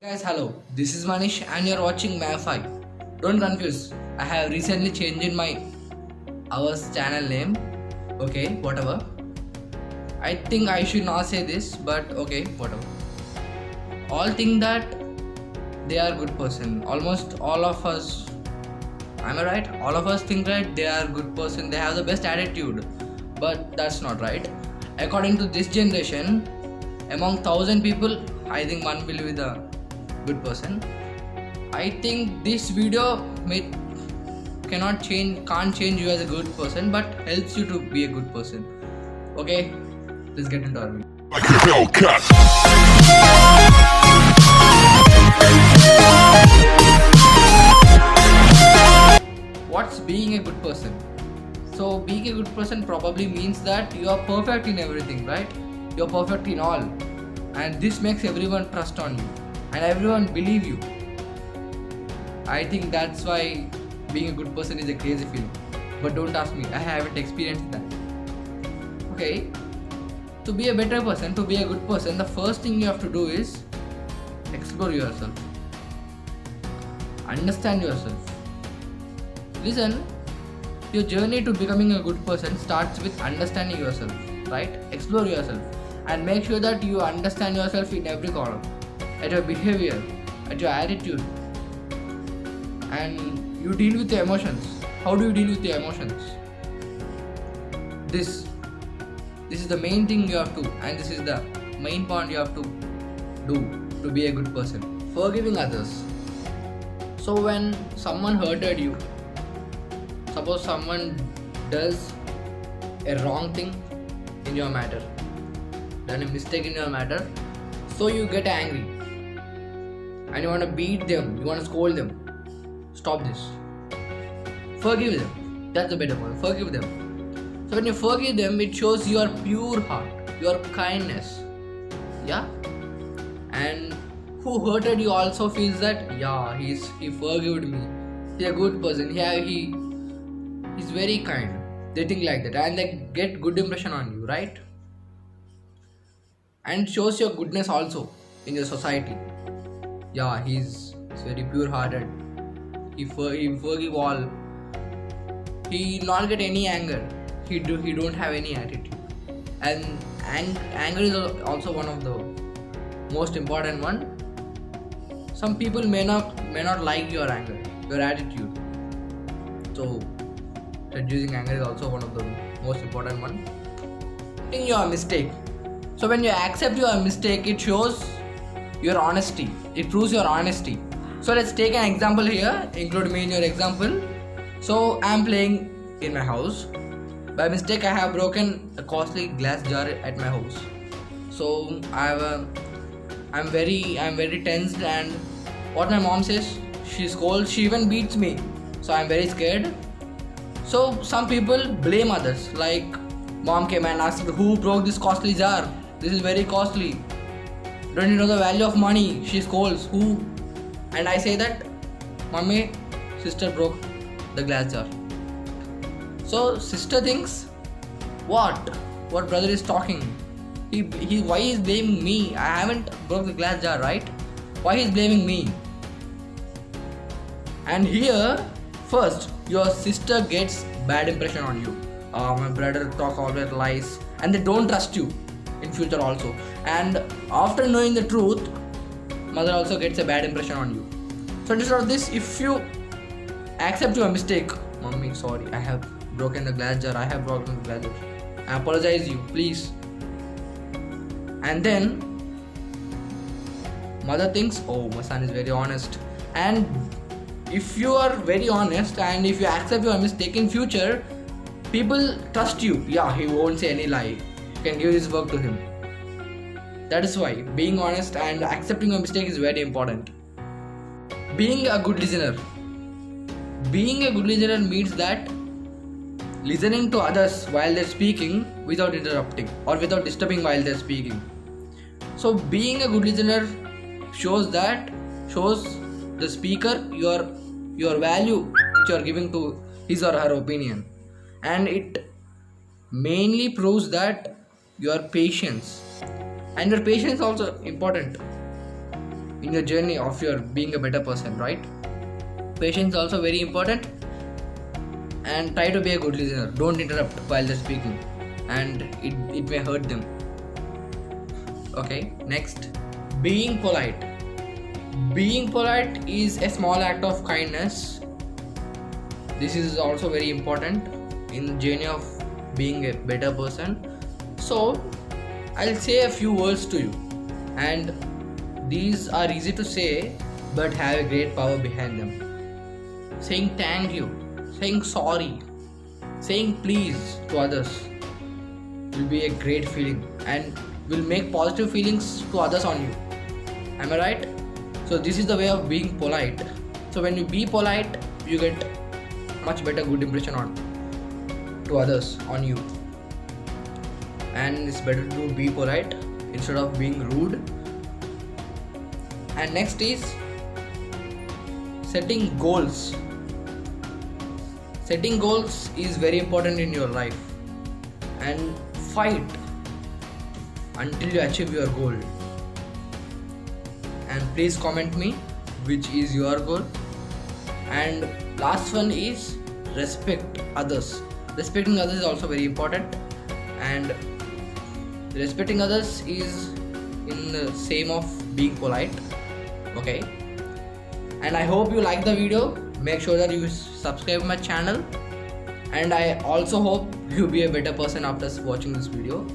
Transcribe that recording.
Guys, hello. This is Manish and you're watching MAFI. Don't confuse. I have recently changed my our channel name. Okay, whatever. I think I should not say this, but okay, whatever. All think that they are good person. Almost all of us. Am I right? All of us think that they are good person. They have the best attitude, but that's not right. According to this generation, among 1,000 people, I think one will be the good person. I think this video can't change you as a good person, but helps you to be a good person. Okay, let's get into our video. Like a Hellcat. What's being a good person? So being a good person probably means that you are perfect in everything, right? You're perfect in all, and this makes everyone trust on you and everyone believe you. I think that's why being a good person is a crazy feeling. But don't ask me, I haven't experienced that. Okay, to be a better person, to be a good person, the first thing you have to do is explore yourself, understand yourself. Listen, your journey to becoming a good person starts with understanding yourself, right? Explore yourself and make sure that you understand yourself in every column, at your behavior, at your attitude, and you deal with your emotions. How do you deal with your emotions? This is the main thing you have to, and this is the main point you have to do to be a good person. Forgiving others. So when someone hurted you, suppose someone does a wrong thing in your matter, done a mistake in your matter, so you get angry and you want to beat them, you want to scold them. Stop this. Forgive them. That's the better one. Forgive them. So when you forgive them, it shows your pure heart, your kindness. Yeah? And who hurted you also feels that, yeah, he forgived me. He's a good person. He's very kind. They think like that and they get good impression on you, right? And shows your goodness also in your society. Yeah, he's very pure hearted. He forgive all. He not get any anger. He don't have any attitude. And anger is also one of the most important one. Some people may not like your anger, your attitude. So reducing anger is also one of the most important one. Accepting your mistake. So when you accept your mistake, it shows your honesty. It proves your honesty. So let's take an example here. Include me in your example. So I am playing in my house. By mistake, I have broken a costly glass jar at my house. So I'm very tensed, and what my mom says, she scolds. She even beats me. So I'm very scared. So some people blame others. Like mom came and asked, "Who broke this costly jar? This is very costly. Don't you know the value of money?" She scolds. Who? And I say that, "Mommy, sister broke the glass jar." So sister thinks, what brother is talking? He why is blaming me? I haven't broke the glass jar, right? Why he's blaming me? And here, first, your sister gets bad impression on you. My brother talk always lies, and they don't trust you in future also. And after knowing the truth, mother also gets a bad impression on you. So instead of this, if you accept your mistake, "Mommy, sorry, I have broken the glass jar. I have broken the glass jar. I apologize you, please." And then mother thinks, "Oh, my son is very honest." And if you are very honest and if you accept your mistake in future, people trust you. Yeah, he won't say any lie. You can give this work to him. That is why being honest and accepting a mistake is very important. Being a good listener. Being a good listener means that listening to others while they're speaking without interrupting or without disturbing while they're speaking. So being a good listener shows the speaker your value which you are giving to his or her opinion, and it mainly proves that your patience, and your patience also important in your journey of your being a better person, right? Patience is also very important, and try to be a good listener. Don't interrupt while they're speaking, and it may hurt them. Okay, next, being polite. Being polite is a small act of kindness. This is also very important in the journey of being a better person. So I'll say a few words to you, and these are easy to say but have a great power behind them. Saying thank you, saying sorry, saying please to others will be a great feeling and will make positive feelings to others on you. Am I right? So this is the way of being polite. So when you be polite, you get much better good impression on to others on you. And it's better to be polite instead of being rude. And next is setting goals. Setting goals is very important in your life, and fight until you achieve your goal. And please comment me which is your goal. And last one is respect others. Respecting others is also very important, and respecting others is in the same of being polite. Okay, and I hope you like the video. Make sure that you subscribe my channel, and I also hope you be a better person after watching this video.